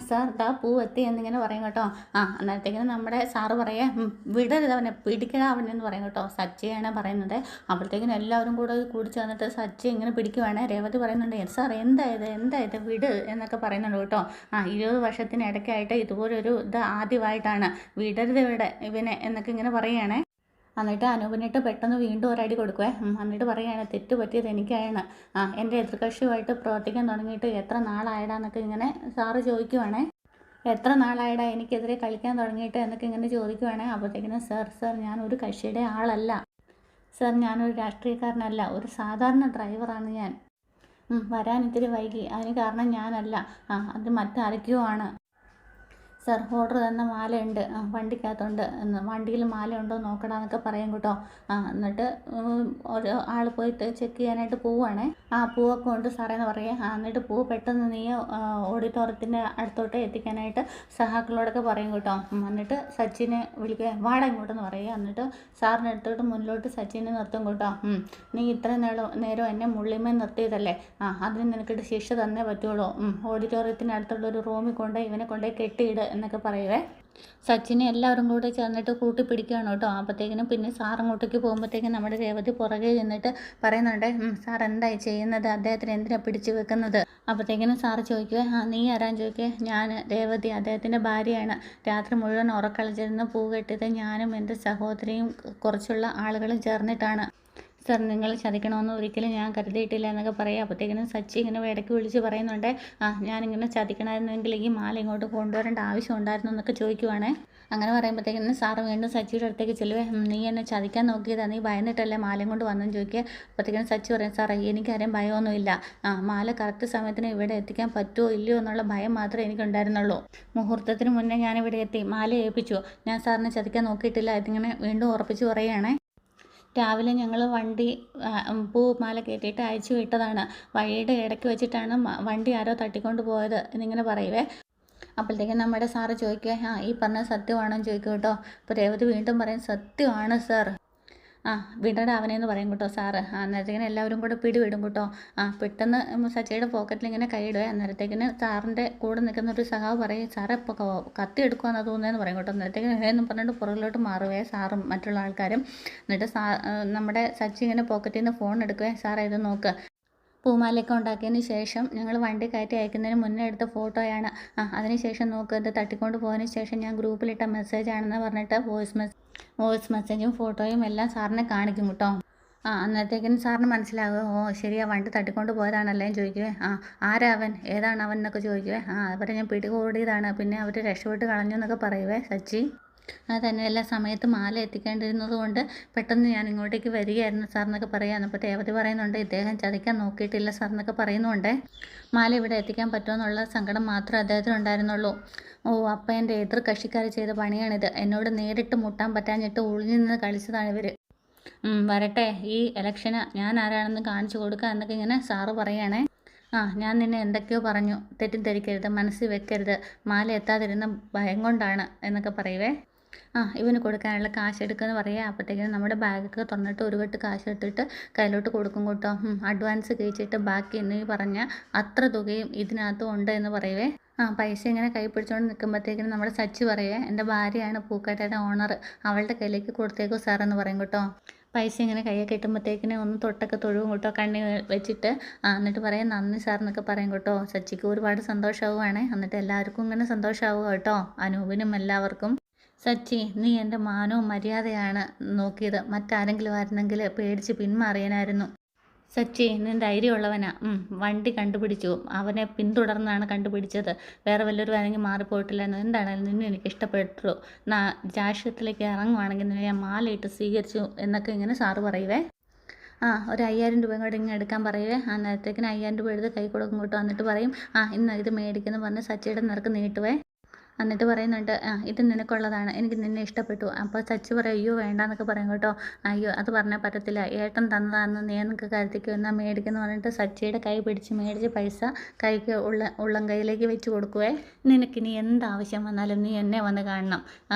Sir ദാ പൂവെത്തി എന്നിങ്ങനെ പറയും കേട്ടോ. അന്നേരത്തേക്കിനും നമ്മുടെ സാറ് പറയാ വിടരുത് അവനെ, പിടിക്കടാ അവനെന്ന് പറയും കേട്ടോ. സച്ചിയാണ് പറയുന്നത്. അപ്പോഴത്തേക്കിനും എല്ലാവരും കൂടെ കൂടി ചേർന്നിട്ട് സച്ചി ഇങ്ങനെ പിടിക്കുവാണ്. രേവതി പറയുന്നുണ്ട്, സാർ എന്താ ഇത് വിട് എന്നൊക്കെ പറയുന്നുണ്ട് കേട്ടോ. 20 വർഷത്തിനിടയ്ക്കായിട്ട് ഇതുപോലൊരു ഇത് ആദ്യമായിട്ടാണ്, വിടരുത് ഇവനെ എന്നൊക്കെ ഇങ്ങനെ പറയുകയാണേ. എന്നിട്ട് അനൂപിനിട്ട് പെട്ടെന്ന് വീണ്ടും ഒരടി കൊടുക്കുവേ. എന്നിട്ട് പറയുകയാണ്, തെറ്റ് പറ്റിയത് എനിക്കാണ്. എൻ്റെ എതിർകക്ഷിയുമായിട്ട് പ്രവർത്തിക്കാൻ തുടങ്ങിയിട്ട് എത്ര നാളായടാന്നൊക്കെ ഇങ്ങനെ സാറ് ചോദിക്കുവാണേ. എത്ര നാളായടാ എനിക്കെതിരെ കളിക്കാൻ തുടങ്ങിയിട്ട് എന്നൊക്കെ ഇങ്ങനെ ചോദിക്കുവാണേ. അപ്പോഴത്തേക്കിനും സാർ ഞാനൊരു കക്ഷിയുടെ ആളല്ല സാർ, ഞാനൊരു രാഷ്ട്രീയക്കാരനല്ല, ഒരു സാധാരണ ഡ്രൈവറാണ് ഞാൻ. വരാൻ ഇത്തിരി വൈകി, അതിന് കാരണം ഞാനല്ല, അത് മറ്റാരൊക്കെയോ ആണ്. സാർ ഓർഡർ തന്ന മാലയുണ്ട് വണ്ടിക്കകത്തുണ്ട് എന്ന്, വണ്ടിയിൽ മാലയുണ്ടോ നോക്കടാന്നൊക്കെ പറയും കേട്ടോ. എന്നിട്ട് ഒരു ആൾ പോയിട്ട് ചെക്ക് ചെയ്യാനായിട്ട് പോവുകയാണേ. പൂവൊക്കെ ഉണ്ട് സാറേന്ന് പറയേ. എന്നിട്ട് പൂ പെട്ടെന്ന് നീ ഓഡിറ്റോറിയത്തിൻ്റെ അടുത്തോട്ട് എത്തിക്കാനായിട്ട് സഹാക്കളോടൊക്കെ പറയും കേട്ടോ. എന്നിട്ട് സച്ചിനെ വിളിക്കുക, വാടാ ഇങ്ങോട്ടെന്ന് പറയുക. എന്നിട്ട് സാറിൻ്റെ അടുത്തോട്ട് മുന്നിലോട്ട് സച്ചിനെ നിർത്തും കേട്ടോ. നീ ഇത്ര നേരം എന്നെ മുള്ളിമേ നിർത്തിയതല്ലേ, അതിന് നിനക്കിട്ട് ശിക്ഷ തന്നേ പറ്റുള്ളൂ. ഓഡിറ്റോറിയത്തിൻ്റെ അടുത്തുള്ളൊരു റൂമിൽ ഇവനെ കൊണ്ടുപോയി കെട്ടിയിട് എന്നൊക്കെ പറയുവേ. സച്ചിനെ എല്ലാവരും കൂടെ ചേർന്നിട്ട് കൂട്ടി പിടിക്കുകയാണ് കേട്ടോ. അപ്പോഴത്തേക്കിനും പിന്നെ സാർ അങ്ങോട്ടേക്ക് പോകുമ്പോഴത്തേക്കും നമ്മുടെ രേവതി പുറകെ ചെന്നിട്ട് പറയുന്നുണ്ട്, സാർ എന്തായി ചെയ്യുന്നത്, അദ്ദേഹത്തിന് എന്തിനാണ് പിടിച്ചു വെക്കുന്നത്. അപ്പോഴത്തേക്കിനും സാറ് ചോദിക്കുക, നീ ആരാൻ ചോദിക്കുക. ഞാൻ രേവതി, അദ്ദേഹത്തിൻ്റെ ഭാര്യയാണ്. രാത്രി മുഴുവൻ ഉറക്കളച്ചിരുന്ന് പൂ കെട്ടിയത് ഞാനും എൻ്റെ സഹോദരിയും കുറച്ചുള്ള ആളുകളും ചേർന്നിട്ടാണ്. സാർ നിങ്ങൾ ചതിക്കണമെന്ന് ഒരിക്കലും ഞാൻ കരുതിയിട്ടില്ല എന്നൊക്കെ പറയാം. അപ്പോഴത്തേക്കിനും സച്ചി ഇങ്ങനെ ഇടയ്ക്ക് വിളിച്ച് പറയുന്നുണ്ട്, ഞാനിങ്ങനെ ചതിക്കണമായിരുന്നെങ്കിൽ ഈ മാല ഇങ്ങോട്ട് കൊണ്ടുവരേണ്ട ആവശ്യം ഉണ്ടായിരുന്നു എന്നൊക്കെ ചോദിക്കുവാണേ. അങ്ങനെ പറയുമ്പോഴത്തേക്കിനും സാറ് വീണ്ടും സച്ചിയുടെ അടുത്തേക്ക് ചെല്ലുവേ. നീ എന്നെ ചതിക്കാൻ നോക്കിയതാ, നീ ഭയന്നിട്ടല്ലേ മാലയും കൊണ്ട് വന്നെന്ന് ചോദിക്കുക. അപ്പോഴത്തേക്കിനും സച്ചി പറയും, സാറേ എനിക്കാരെയും ഭയമൊന്നുമില്ല, മാല കറക്റ്റ് സമയത്തിന് ഇവിടെ എത്തിക്കാൻ പറ്റുമോ ഇല്ലയോ എന്നുള്ള ഭയം മാത്രമേ എനിക്കുണ്ടായിരുന്നുള്ളൂ. മുഹൂർത്തത്തിന് മുന്നേ ഞാനിവിടെ എത്തി, മാല ഏൽപ്പിച്ചു, ഞാൻ സാറിനെ ചതിക്കാൻ നോക്കിയിട്ടില്ല. ഇതിങ്ങനെ വീണ്ടും ഉറപ്പിച്ച് പറയുകയാണേ. രാവിലെ ഞങ്ങൾ വണ്ടി പൂമാല കയറ്റിയിട്ട് അയച്ചു വിട്ടതാണ്. വഴിയുടെ ഇടയ്ക്ക് വെച്ചിട്ടാണ് വണ്ടി ആരോ തട്ടിക്കൊണ്ട് പോയത് എന്നിങ്ങനെ പറയുവേ. അപ്പോഴത്തേക്കും നമ്മുടെ സാറ് ചോദിക്കുക, ഈ പറഞ്ഞ സത്യമാണോ എന്ന് ചോദിക്കും കേട്ടോ. അപ്പോൾ രേവതി വീണ്ടും പറയും, സത്യമാണ് സാർ. വിടടാ അവനെന്ന് പറയും കേട്ടോ സാറ്. അന്നേരത്തേക്കിന് എല്ലാവരും കൂടെ പിടിവിടും കേട്ടോ. പെട്ടെന്ന് സച്ചിയുടെ പോക്കറ്റിൽ ഇങ്ങനെ കൈയിടുക. അന്നേരത്തേക്കിന് സാറിൻ്റെ കൂടെ നിൽക്കുന്ന ഒരു സഹാവ് പറയും, സാറേ ഇപ്പോൾ കത്തി എടുക്കുവാന്ന് തോന്നുന്നതെന്ന് പറയും കേട്ടോ. അന്നേരത്തേക്കിന് എന്നും പറഞ്ഞിട്ട് പുറകിലോട്ട് മാറുവേ സാറും മറ്റുള്ള ആൾക്കാരും. എന്നിട്ട് നമ്മുടെ സച്ചി ഇങ്ങനെ പോക്കറ്റിൽ നിന്ന് ഫോൺ എടുക്കുവേ. സാറേ ഇത് നോക്ക്, പൂമാലയൊക്കെ ഉണ്ടാക്കിയതിന് ശേഷം ഞങ്ങൾ വണ്ടി കയറ്റി അയക്കുന്നതിന് മുന്നേ എടുത്ത ഫോട്ടോയാണ്. അതിന് ശേഷം നോക്ക്, ഇത് തട്ടിക്കൊണ്ട് പോയതിന് ശേഷം ഞാൻ ഗ്രൂപ്പിലിട്ട മെസ്സേജാണെന്ന് പറഞ്ഞിട്ട് വോയിസ് മെസ്സേജും ഫോട്ടോയും എല്ലാം സാറിനെ കാണിക്കും കേട്ടോ. അന്നേരത്തേക്കിനും സാറിന് മനസ്സിലാകുക, ശരിയാ വണ്ടി തട്ടിക്കൊണ്ട് പോയതാണല്ലേ എന്ന് ചോദിക്കുവേ. ആരാ അവൻ, ഏതാണ് അവൻ എന്നൊക്കെ ചോദിക്കുവേ. അവരെ ഞാൻ പിടികൂടിയതാണ്, പിന്നെ അവർ രക്ഷപ്പെട്ട് കളഞ്ഞു എന്നൊക്കെ പറയുവേ സച്ചി. തന്നെയല്ല, സമയത്ത് മാല എത്തിക്കേണ്ടിരുന്നത് കൊണ്ട് പെട്ടെന്ന് ഞാൻ ഇങ്ങോട്ടേക്ക് വരികയായിരുന്നു സാർ എന്നൊക്കെ പറയാം. അപ്പോൾ രേവതി പറയുന്നുണ്ട്, ഇദ്ദേഹം ചതിക്കാൻ നോക്കിയിട്ടില്ല സാർ എന്നൊക്കെ പറയുന്നുണ്ട്. മാല ഇവിടെ എത്തിക്കാൻ പറ്റുമെന്നുള്ള സങ്കടം മാത്രമേ അദ്ദേഹത്തിനുണ്ടായിരുന്നുള്ളൂ. അപ്പം എൻ്റെ എതിർ കക്ഷിക്കാർ ചെയ്ത പണിയാണിത്, എന്നോട് നേരിട്ട് മുട്ടാൻ പറ്റാഞ്ഞിട്ട് ഒളിഞ്ഞു നിന്ന് കളിച്ചതാണ് ഇവർ. വരട്ടെ, ഈ ഇലക്ഷന് ഞാൻ ആരാണെന്ന് കാണിച്ചു കൊടുക്കുക എന്നൊക്കെ ഇങ്ങനെ സാറ് പറയുകയാണേ. ഞാൻ നിന്നെ എന്തൊക്കെയോ പറഞ്ഞു, തെറ്റിദ്ധരിക്കരുത്, മനസ്സിൽ വെക്കരുത്, മാല എത്താതിരുന്ന ഭയം കൊണ്ടാണ് എന്നൊക്കെ പറയുവേ. ഇവന് കൊടുക്കാനുള്ള കാശ് എടുക്കുമെന്ന് പറയുക. അപ്പോഴത്തേക്കും നമ്മുടെ ബാഗൊക്കെ തുറന്നിട്ട് ഒരു കെട്ട് കാശ് എടുത്തിട്ട് കയ്യിലോട്ട് കൊടുക്കും കേട്ടോ. അഡ്വാൻസ് കഴിച്ചിട്ട് ബാക്കി നീ പറഞ്ഞ അത്ര തുകയും ഇതിനകത്തും ഉണ്ട് എന്ന് പറയുവേ. പൈസ ഇങ്ങനെ കൈ പിടിച്ചുകൊണ്ട് നിൽക്കുമ്പോഴത്തേക്കും നമ്മുടെ സച്ചി പറയുവേ, എൻ്റെ ഭാര്യയാണ് പൂക്കട്ടയുടെ ഓണർ, അവളുടെ കയ്യിലേക്ക് കൊടുത്തേക്കോ സാർ എന്ന് പറയും കേട്ടോ. പൈസ ഇങ്ങനെ കയ്യിൽ കിട്ടുമ്പോഴത്തേക്കിനെ ഒന്ന് തൊട്ടൊക്കെ തൊഴുവും കേട്ടോ, കണ്ണി വെച്ചിട്ട്. എന്നിട്ട് പറയാം, നന്ദി സാർ എന്നൊക്കെ പറയും കേട്ടോ. സച്ചിക്ക് ഒരുപാട് സന്തോഷമാവുകയാണ്. എന്നിട്ട് എല്ലാവർക്കും ഇങ്ങനെ സന്തോഷമാവുക കേട്ടോ, അനൂപിനും എല്ലാവർക്കും. സച്ചി, നീ എൻ്റെ മാനവും മര്യാദയാണ് നോക്കിയത്, മറ്റാരെങ്കിലും ആയിരുന്നെങ്കിൽ പേടിച്ച് പിന്മാറിയനായിരുന്നു. സച്ചി, നീ ധൈര്യമുള്ളവനാ. വണ്ടി കണ്ടുപിടിച്ചു, അവനെ പിന്തുടർന്നാണ് കണ്ടുപിടിച്ചത്, വേറെ വല്ലവരും ആരെങ്കിലും മാറിപ്പോയിട്ടില്ലായിരുന്നു. എന്താണെങ്കിലും നിന്നെ എനിക്ക് ഇഷ്ടപ്പെട്ടു, രാഷ്ട്രീയത്തിലേക്ക് ഇറങ്ങുവാണെങ്കിൽ നിന്നെ ഞാൻ മാലയിട്ട് സ്വീകരിച്ചു എന്നൊക്കെ ഇങ്ങനെ സാറ് പറയുവേ. ഒരു 5000 രൂപയും കൂടെ ഇങ്ങനെ എടുക്കാൻ പറയുവേ. അന്നേരത്തേക്കിന് 5000 രൂപ എടുത്ത് കൈ കൊടുക്കും കേട്ടോ. എന്നിട്ട് പറയും, ഇന്ന് ഇത് മേടിക്കുന്നു പറഞ്ഞ് സച്ചിയുടെ നിരക്ക് നീട്ടുവേ. എന്നിട്ട് പറയുന്നുണ്ട് ഇത് നിനക്കുള്ളതാണ്, എനിക്ക് നിന്നെ ഇഷ്ടപ്പെട്ടു. അപ്പോൾ സച്ചി പറയും അയ്യോ വേണ്ടാന്നൊക്കെ പറയും കേട്ടോ. അയ്യോ അത് പറഞ്ഞാൽ പറ്റത്തില്ല, ഏട്ടൻ തന്നതാണെന്ന് നീ എന്നൊക്കെ കരുതിക്കോ, എന്നാൽ മേടിക്കുന്നു പറഞ്ഞിട്ട് സച്ചിയുടെ കൈ പിടിച്ച് മേടിച്ച് പൈസ കൈക്ക് ഉള്ളം കൈയിലേക്ക് വെച്ച് കൊടുക്കുവേ. നിനക്കിനി എന്താവശ്യം വന്നാലും നീ എന്നെ വന്ന് കാണണം,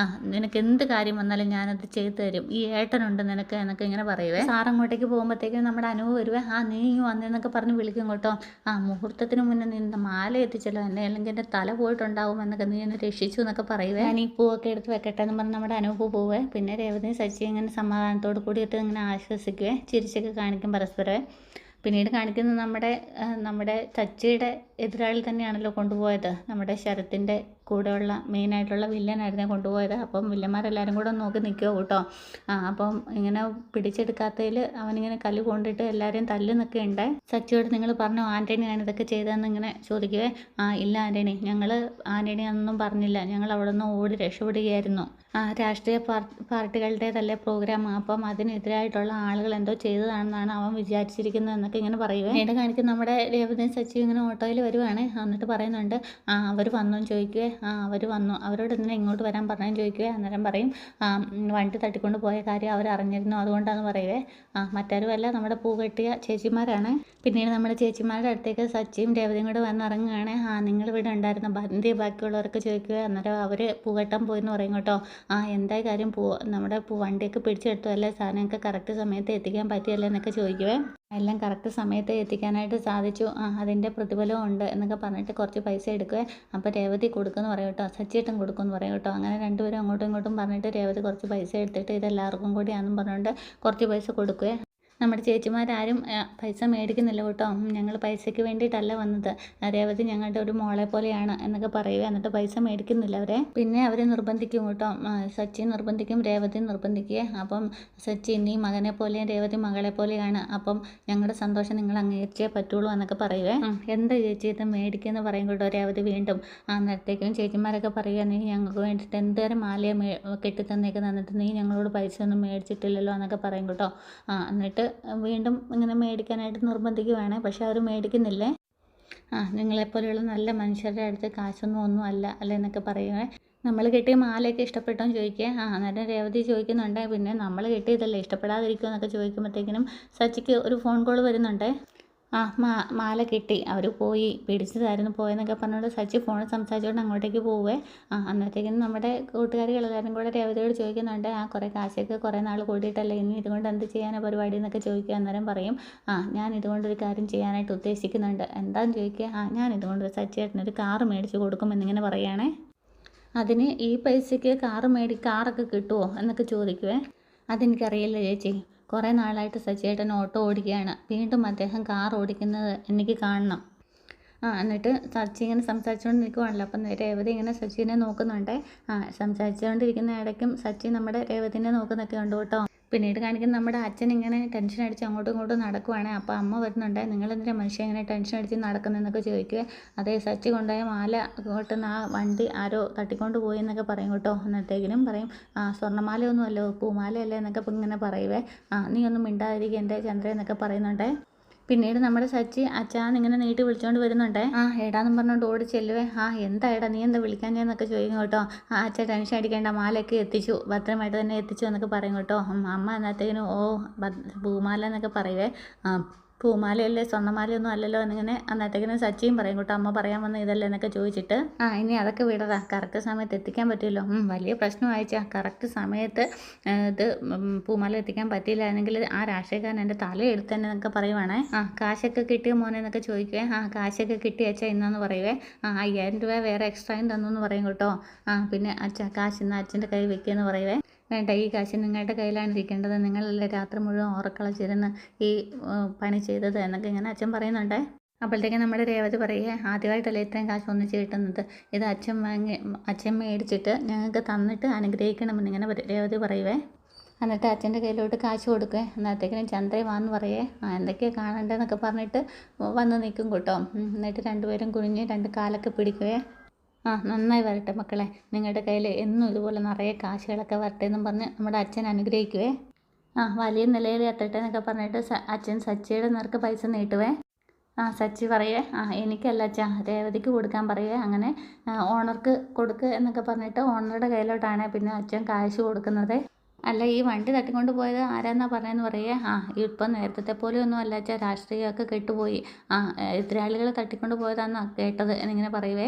നിനക്ക് എന്ത് കാര്യം വന്നാലും ഞാനത് ചെയ്തു തരും, ഈ ഏട്ടനുണ്ട് നിനക്ക് എന്നൊക്കെ ഇങ്ങനെ പറയുവേ. സാറങ്ങോട്ടേക്ക് പോകുമ്പോഴത്തേക്കും നമ്മുടെ അനുവ് വരുവേ. നീ വന്നേന്നൊക്കെ പറഞ്ഞ് വിളിക്കും കേട്ടോ. മുഹൂർത്തത്തിന് മുന്നേ നീ മാല എത്തിച്ചല്ലോ എന്നെ, അല്ലെങ്കിൽ എൻ്റെ തല പോയിട്ടുണ്ടാവും എന്നൊക്കെ നീ എന്നെ രക്ഷിച്ചു എന്നൊക്കെ പറയുവേ. ഞാൻ ഈ പൂവൊക്കെ എടുത്ത് വെക്കട്ടെ എന്ന് പറഞ്ഞ് നമ്മുടെ അനുപ് പോവേ. പിന്നെ രേവതി സച്ചി ഇങ്ങനെ സമാധാനത്തോട് കൂടിയിട്ട് ഇങ്ങനെ ആശ്വസിക്കുവേ, ചിരിച്ചൊക്കെ കാണിക്കും പരസ്പരം. പിന്നീട് കാണിക്കുന്നത് നമ്മുടെ ചച്ചിയുടെ എതിരാളി തന്നെയാണല്ലോ കൊണ്ടുപോയത്, നമ്മുടെ ശരത്തിൻ്റെ കൂടെയുള്ള മെയിനായിട്ടുള്ള വില്ലനായിരുന്നേ കൊണ്ടുപോയത്. അപ്പം വില്ലന്മാരെല്ലാവരും കൂടെ നോക്കി നിൽക്കുമോ കേട്ടോ. അപ്പം ഇങ്ങനെ പിടിച്ചെടുക്കാത്തതിൽ അവനിങ്ങനെ കല്ല് കൊണ്ടിട്ട് എല്ലാവരെയും തല്ലുന്നൊക്കെ ഉണ്ട്. സച്ചിയോട് നിങ്ങൾ പറഞ്ഞു ആൻ്റണിയാണ് ഇതൊക്കെ ചെയ്തതെന്ന് ഇങ്ങനെ ചോദിക്കുവേ. ഇല്ല ആൻ്റണി, ഞങ്ങൾ ആൻ്റണി അതൊന്നും പറഞ്ഞില്ല, ഞങ്ങൾ അവിടെ നിന്ന് ഓടി രക്ഷപ്പെടുകയായിരുന്നു. രാഷ്ട്രീയ പാർട്ടികളുടേതല്ലേ പ്രോഗ്രാം, അപ്പം അതിനെതിരായിട്ടുള്ള ആളുകൾ എന്തോ ചെയ്തതാണെന്നാണ് അവൻ വിചാരിച്ചിരിക്കുന്നത് എന്നൊക്കെ ഇങ്ങനെ പറയുവേ. പിന്നീട് കാണിക്കും നമ്മുടെ രേവതിയും സച്ചിയും ഇങ്ങനെ ഓട്ടോയിൽ വരുവാണ്. എന്നിട്ട് പറയുന്നുണ്ട് അവർ വന്നോന്ന് ചോദിക്കുവേ. അവർ വന്നു, അവരോട് എന്തിനാ ഇങ്ങോട്ട് വരാൻ പറഞ്ഞതെന്ന് ചോദിക്കുവേ. അന്നേരം പറയും വണ്ടി തട്ടിക്കൊണ്ട് പോയ കാര്യം അവർ അറിഞ്ഞിരുന്നു, അതുകൊണ്ടാന്ന് പറയുവേ. മറ്റാരുമല്ല, നമ്മുടെ പൂ കെട്ടിയ ചേച്ചിമാരാണ്. പിന്നീട് നമ്മുടെ ചേച്ചിമാരുടെ അടുത്തേക്ക് സച്ചിയും രേവതിയും കൂടെ വന്നിറങ്ങുകയാണ്. നിങ്ങളിവിടെ ഉണ്ടായിരുന്ന ബന്ധിയ ബാക്കിയുള്ളവരൊക്കെ ചോദിക്കുക. അന്നേരം അവർ പൂവെട്ടാൻ പോയെന്ന് പറയും കേട്ടോ. എന്തായി കാര്യം, നമ്മുടെ വണ്ടിയൊക്കെ പിടിച്ചെടുത്തു അല്ലേ, സാധനമൊക്കെ കറക്റ്റ് സമയത്ത് എത്തിക്കാൻ പറ്റിയല്ലേ എന്നൊക്കെ ചോദിക്കുവേ. എല്ലാം കറക്റ്റ് സമയത്ത് എത്തിക്കാനായിട്ട് സാധിച്ചു, അതിൻ്റെ പ്രതിഫലവും ഉണ്ട് എന്നൊക്കെ പറഞ്ഞിട്ട് കുറച്ച് പൈസ എടുക്കുക. അപ്പോൾ രേവതി കൊടുക്കുമെന്ന് പറയും കേട്ടോ, സച്ചിയേട്ടൻ കൊടുക്കുമെന്ന് പറയും കേട്ടോ. അങ്ങനെ രണ്ടുപേരും അങ്ങോട്ടും ഇങ്ങോട്ടും പറഞ്ഞിട്ട് രേവതി കുറച്ച് പൈസ എടുത്തിട്ട് ഇതെല്ലാവർക്കും കൂടിയാണെന്നും പറഞ്ഞുകൊണ്ട് കുറച്ച് പൈസ കൊടുക്കുക. നമ്മുടെ ചേച്ചിമാരാരും പൈസ മേടിക്കുന്നില്ല കേട്ടോ, ഞങ്ങൾ പൈസയ്ക്ക് വേണ്ടിയിട്ടല്ല വന്നത്, രേവതി ഞങ്ങളുടെ ഒരു മോളെ പോലെയാണ് എന്നൊക്കെ പറയുക. എന്നിട്ട് പൈസ മേടിക്കുന്നില്ല അവരെ. പിന്നെ അവർ നിർബന്ധിക്കും കേട്ടോ, സച്ചി നിർബന്ധിക്കും, രേവതി നിർബന്ധിക്കുക. അപ്പം സച്ചി നീ മകനെ പോലെയും രേവതി മകളെ പോലെയാണ്, അപ്പം ഞങ്ങളുടെ സന്തോഷം നിങ്ങൾ അംഗീകരിച്ചേ പറ്റുള്ളൂ എന്നൊക്കെ പറയുവേ. എന്താ ചേച്ചി ഇത് മേടിക്കുമെന്ന് പറയും കേട്ടോ രേവതി വീണ്ടും. അന്നേരത്തേക്കും ചേച്ചിമാരൊക്കെ പറയുക, നീ ഞങ്ങൾക്ക് വേണ്ടിയിട്ട് എന്തോരം മാലയെ കെട്ടിത്തന്നേക്കുന്നത്, എന്നിട്ട് നീ ഞങ്ങളോട് പൈസ ഒന്നും മേടിച്ചിട്ടില്ലല്ലോ എന്നൊക്കെ പറയും കേട്ടോ. എന്നിട്ട് വീണ്ടും ഇങ്ങനെ മേടിക്കാനായിട്ട് നിർബന്ധിക്കുവാണ്. പക്ഷെ അവർ മേടിക്കുന്നില്ലേ. നിങ്ങളെപ്പോലെയുള്ള നല്ല മനുഷ്യരുടെ അടുത്ത് കാശൊന്നും ഒന്നും അല്ല അല്ലേ എന്നൊക്കെ പറയുവേ. നമ്മൾ കെട്ടിയ മാലയൊക്കെ ഇഷ്ടപ്പെട്ടോന്ന് ചോദിക്കുക. അന്നേരം രേവതി ചോദിക്കുന്നുണ്ട് പിന്നെ നമ്മൾ കെട്ടിയതല്ലേ ഇഷ്ടപ്പെടാതിരിക്കുമോ എന്നൊക്കെ ചോദിക്കുമ്പോഴത്തേക്കിനും സച്ചിക്ക് ഒരു ഫോൺ കോൾ വരുന്നുണ്ട്. മാല കിട്ടി, അവർ പോയി പിടിച്ചതായിരുന്നു പോയെന്നൊക്കെ പറഞ്ഞുകൊണ്ട് സച്ചി ഫോണിൽ സംസാരിച്ചുകൊണ്ട് അങ്ങോട്ടേക്ക് പോവേ. അന്നത്തേക്കും നമ്മുടെ കൂട്ടുകാരികളെല്ലാവരും കൂടെ രേവതിയോട് ചോദിക്കുന്നുണ്ട് കുറേ കാശൊക്കെ കുറേ നാൾ കൂടിയിട്ടല്ലേ, ഇനി ഇതുകൊണ്ട് എന്ത് ചെയ്യാനാണ് പരിപാടി എന്നൊക്കെ ചോദിക്കുക. അന്നേരം പറയും ഞാൻ ഇതുകൊണ്ടൊരു കാര്യം ചെയ്യാനായിട്ട് ഉദ്ദേശിക്കുന്നുണ്ട്. എന്താണെന്ന് ചോദിക്കുക. ഞാൻ ഇതുകൊണ്ട് സച്ചിയേട്ടനൊരു കാറ് മേടിച്ച് കൊടുക്കുമെന്നിങ്ങനെ പറയുകയാണേ. അതിന് ഈ പൈസയ്ക്ക് കാറൊക്കെ കിട്ടുമോ എന്നൊക്കെ ചോദിക്കുവേ. അതെനിക്കറിയില്ല ചേച്ചി, കുറേ നാളായിട്ട് സച്ചിയേട്ടൻ ഓട്ടോ ഓടിക്കുകയാണ്, വീണ്ടും അദ്ദേഹം കാർ ഓടിക്കുന്നത് എനിക്ക് കാണണം. എന്നിട്ട് സച്ചി ഇങ്ങനെ സംസാരിച്ചുകൊണ്ട് നിൽക്കുവാണല്ലോ. അപ്പം രേവതി ഇങ്ങനെ സച്ചിനെ നോക്കുന്നുണ്ട്. സംസാരിച്ചുകൊണ്ടിരിക്കുന്ന ഇടയ്ക്കും സച്ചി നമ്മുടെ രേവതിനെ നോക്കുന്നൊക്കെ ഉണ്ട് കേട്ടോ. പിന്നീട് കാണിക്കുന്ന നമ്മുടെ അച്ഛൻ ഇങ്ങനെ ടെൻഷൻ അടിച്ച് അങ്ങോട്ടും ഇങ്ങോട്ടും നടക്കുവാണ്. അപ്പോൾ അമ്മ വരുന്നുണ്ട്. നിങ്ങളെന്തിനാ മനുഷ്യൻ ഇങ്ങനെ ടെൻഷൻ അടിച്ച് നടക്കുന്നതെന്നൊക്കെ ചോദിക്കുക. അതേ സച്ചി കൊണ്ടുപോയ മാല കൊട്ടുന്ന വണ്ടി ആരോ തട്ടിക്കൊണ്ട് പോയി എന്നൊക്കെ പറയും കേട്ടോ. അന്നത്തേക്കിനും പറയും സ്വർണ്ണമാലയൊന്നുമല്ലോ പൂമാലയല്ലേ എന്നൊക്കെ ഇങ്ങനെ പറയുവേ. നീ ഒന്നും മിണ്ടാതിരിക്കുക എൻ്റെ ചന്ദ്ര എന്നൊക്കെ പറയുന്നുണ്ട്. പിന്നീട് നമ്മുടെ സച്ചി അച്ഛാന്നിങ്ങനെ നീട്ടി വിളിച്ചുകൊണ്ട് വരുന്നുണ്ട്. ഏടാന്നും പറഞ്ഞുകൊണ്ട് ഓടി ചെല്ലുവേ. എന്താ ഏടാ നീ എന്താ വിളിക്കാൻ ഞാന്നൊക്കെ ചോദിക്കും കേട്ടോ. അച്ഛൻ ടെൻഷൻ അടിക്കേണ്ട, മാലയൊക്കെ എത്തിച്ചു, ഭദ്രമായിട്ട് തന്നെ എത്തിച്ചു എന്നൊക്കെ പറയും കേട്ടോ. അമ്മ എന്നത്തേക്കിനും പൂമാല എന്നൊക്കെ പറയുവേ. പൂമാലയല്ലേ സ്വർണ്ണമാലയൊന്നും അല്ലല്ലോ എന്നിങ്ങനെ അന്നത്തേക്കിനും സച്ചിയും പറയും കേട്ടോ. അമ്മ പറയാൻ വന്ന ഇതല്ലേ എന്നൊക്കെ ചോദിച്ചിട്ട് ഇനി അതൊക്കെ വിടടാ, കറക്റ്റ് സമയത്ത് എത്തിക്കാൻ പറ്റുമല്ലോ. വലിയ പ്രശ്നം അയച്ചാൽ കറക്റ്റ് സമയത്ത് ഇത് പൂമാല എത്തിക്കാൻ പറ്റിയില്ല എന്നെങ്കിൽ ആ രാഷ്ട്രീയക്കാരൻ എൻ്റെ തലയെടുത്ത് തന്നെ എന്നൊക്കെ പറയുവാണേ. കാശൊക്കെ കിട്ടിയ മോനെ എന്നൊക്കെ ചോദിക്കുവേ. കാശൊക്കെ കിട്ടി അച്ഛാ ഇന്നെന്ന് പറയുവേ. 5000 രൂപ വേറെ എക്സ്ട്രായും തന്നു എന്ന് പറയും കേട്ടോ. പിന്നെ കാശ് ഇന്ന് അച്ഛൻ്റെ കൈ വെക്കുകയെന്ന് പറയുവേ. വേണ്ട, ഈ കാശ് നിങ്ങളുടെ കയ്യിലാണ് ഇരിക്കേണ്ടത്, നിങ്ങളല്ലേ രാത്രി മുഴുവൻ ഉറക്കളച്ചിരുന്ന് ഈ പണി ചെയ്തത് എന്നൊക്കെ ഇങ്ങനെ അച്ഛൻ പറയുന്നുണ്ട്. അപ്പോഴത്തേക്കും നമ്മുടെ രേവതി പറയുക, ആദ്യമായിട്ടല്ലേ ഇത്രയും കാശ് ഒന്നിച്ച് കിട്ടുന്നത്, ഇത് അച്ഛൻ മേടിച്ചിട്ട് ഞങ്ങൾക്ക് തന്നിട്ട് അനുഗ്രഹിക്കണമെന്നിങ്ങനെ രേവതി പറയുവേ. എന്നിട്ട് അച്ഛൻ്റെ കയ്യിലോട്ട് കാശ് കൊടുക്കുക. അന്നത്തേക്കിനും ചന്ദ്രയെ വാന്ന് പറയേ. എന്തൊക്കെയാണ് കാണേണ്ടതെന്നൊക്കെ പറഞ്ഞിട്ട് വന്ന് നിൽക്കും കേട്ടോ. എന്നിട്ട് രണ്ടുപേരും കുനിഞ്ഞ് രണ്ട് കാലൊക്കെ പിടിക്കുകയെ. നന്നായി വരട്ടെ മക്കളെ, നിങ്ങളുടെ കയ്യിൽ എന്നും ഇതുപോലെ നിറയെ കാശുകളൊക്കെ വരട്ടെ എന്നും പറഞ്ഞ് നമ്മുടെ അച്ഛൻ അനുഗ്രഹിക്കുവേ. വലിയ നിലയിൽ എത്തട്ടെ എന്നൊക്കെ പറഞ്ഞിട്ട് അച്ഛൻ സച്ചിയുടെ നേർക്ക് പൈസ നീട്ടുവേ. സച്ചി പറയേ എനിക്കല്ല അച്ഛാ രേവതിക്ക് കൊടുക്കാൻ പറയേ അങ്ങനെ ഓണർക്ക് കൊടുക്ക് എന്നൊക്കെ പറഞ്ഞിട്ട് ഓണറുടെ കയ്യിലോട്ടാണ് പിന്നെ അച്ഛൻ കാശ് കൊടുക്കുന്നത്. അല്ല ഈ വണ്ടി തട്ടിക്കൊണ്ട് പോയത് ആരാന്നാ പറഞ്ഞതെന്ന് പറയേ ഇപ്പം നേരത്തെ പോലെ ഒന്നും അല്ല അച്ഛാ രാഷ്ട്രീയമൊക്കെ കെട്ടുപോയി എതിരാളികൾ തട്ടിക്കൊണ്ട് പോയതാണെന്നാണ് കേട്ടത് എന്നിങ്ങനെ പറയുവേ.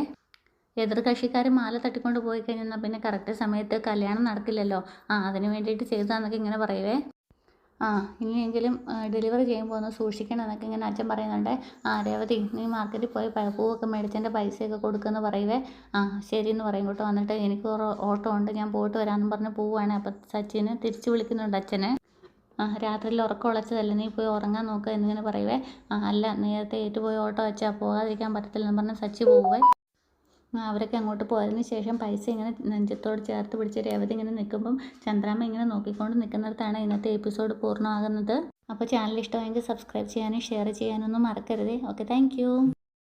എതിർ കക്ഷിക്കാർ മാല തട്ടിക്കൊണ്ട് പോയി കഴിഞ്ഞാൽ പിന്നെ കറക്റ്റ് സമയത്ത് കല്യാണം നടക്കില്ലല്ലോ അതിന് വേണ്ടിയിട്ട് ചെയ്തതാന്നൊക്കെ ഇങ്ങനെ പറയുവേ. ഇനിയെങ്കിലും ഡെലിവറി ചെയ്യുമ്പോൾ ഒന്ന് സൂക്ഷിക്കണം എന്നൊക്കെ ഇങ്ങനെ അച്ഛൻ പറയുന്നുണ്ട്. രേവതി നീ മാർക്കറ്റിൽ പോയി പൂവൊക്കെ മേടിച്ചതിൻ്റെ പൈസയൊക്കെ കൊടുക്കുമെന്ന് പറയുവേ. ശരി എന്ന് പറയും കേട്ടോ. എന്നിട്ട് എനിക്ക് ഒരു ഓട്ടോ ഉണ്ട് ഞാൻ പോയിട്ട് വരാമെന്ന് പറഞ്ഞ് പോവുകയാണ്. അപ്പം സച്ചിന് തിരിച്ച് വിളിക്കുന്നുണ്ട് അച്ഛനെ. രാത്രിയിൽ ഉറക്കം ഉളച്ചതല്ലേ നീ പോയി ഉറങ്ങാൻ നോക്കുക എന്നിങ്ങനെ പറയുവേ. അല്ല നേരത്തെ ഏറ്റുപോയി ഓട്ടോ വെച്ചാൽ പോകാതിരിക്കാൻ പറ്റത്തില്ലെന്ന് പറഞ്ഞ് സച്ചി പോവുവേ. അവരൊക്കെ അങ്ങോട്ട് പോയതിന് ശേഷം പൈസ ഇങ്ങനെ നെഞ്ചത്തോട് ചേർത്ത് പിടിച്ച് രേവതി ഇങ്ങനെ നിൽക്കുമ്പം ചന്ദ്രാമ്മ ഇങ്ങനെ നോക്കിക്കൊണ്ട് നിൽക്കുന്നിടത്താണ് ഇന്നത്തെ എപ്പിസോഡ് പൂർണ്ണമാകുന്നത്. അപ്പോൾ ചാനൽ ഇഷ്ടമെങ്കിൽ സബ്സ്ക്രൈബ് ചെയ്യാനും ഷെയർ ചെയ്യാനൊന്നും മറക്കരുത്. Okay, thank